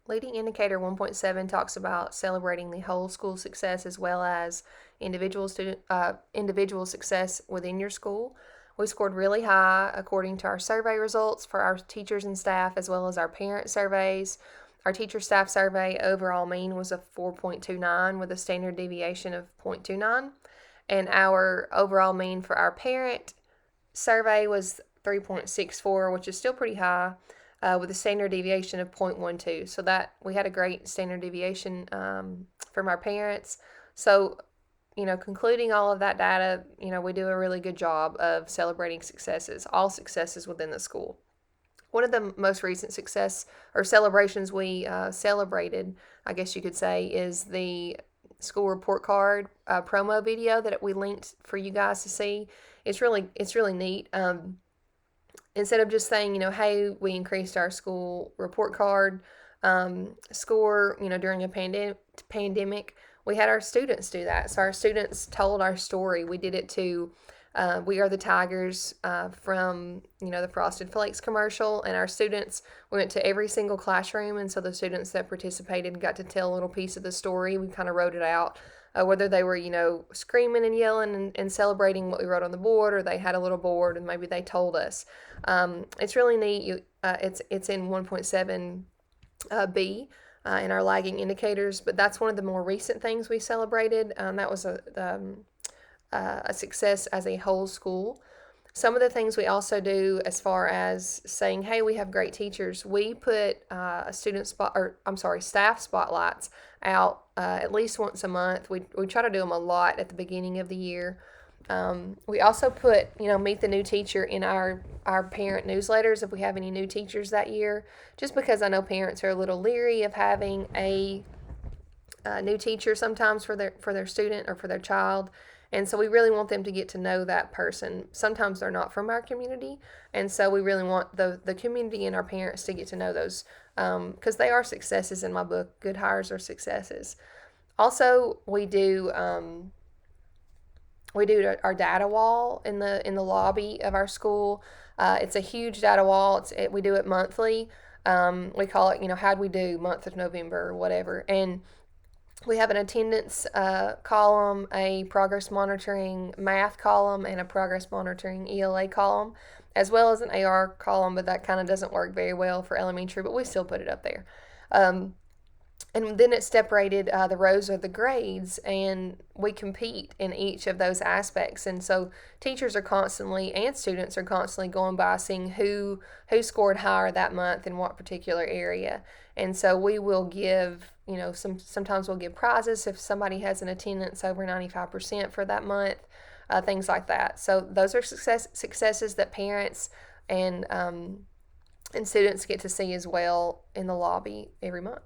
Leading indicator 1.7 talks about celebrating the whole school success as well as individual success within your school. We scored really high according to our survey results for our teachers and staff as well as our parent surveys. Our teacher staff survey overall mean was a 4.29 with a standard deviation of 0.29, and our overall mean for our parent survey was 3.64, which is still pretty high, with a standard deviation of 0.12. So that we had a great standard deviation from our parents. So, concluding all of that data, we do a really good job of celebrating successes, all successes within the school. One of the most recent success or celebrations we celebrated, I guess you could say, is the school report card promo video that we linked for you guys to see. It's really neat. Instead of just saying, hey, we increased our school report card score, during a pandemic, we had our students do that. So our students told our story. We did it to We Are the Tigers from, the Frosted Flakes commercial. And our students, we went to every single classroom. And so the students that participated got to tell a little piece of the story. We kind of wrote it out. Whether they were, screaming and yelling and celebrating what we wrote on the board, or they had a little board and maybe they told us. It's really neat. It's in 1.7 B in our lagging indicators, but that's one of the more recent things we celebrated. That was a success as a whole school. Some of the things we also do as far as saying, hey, we have great teachers, we put staff spotlights out at least once a month. We try to do them a lot at the beginning of the year. We also put, meet the new teacher in our parent newsletters if we have any new teachers that year, just because I know parents are a little leery of having a new teacher sometimes for their student or for their child. And so we really want them to get to know that person. Sometimes they're not from our community, and so we really want the community and our parents to get to know those, because they are successes in my book. Good hires are successes. Also, we do our data wall in the lobby of our school. It's a huge data wall. We do it monthly. We call it, how'd we do month of November or whatever. And we have an attendance column, a progress monitoring math column, and a progress monitoring ELA column, as well as an AR column, but that kind of doesn't work very well for elementary, but we still put it up there. And then it's separated, the rows are the grades, and we compete in each of those aspects. And so teachers are constantly, and students are constantly going by seeing who scored higher that month in what particular area. And so we will give, sometimes we'll give prizes if somebody has an attendance over 95% for that month, things like that. So those are successes that parents and students get to see as well in the lobby every month.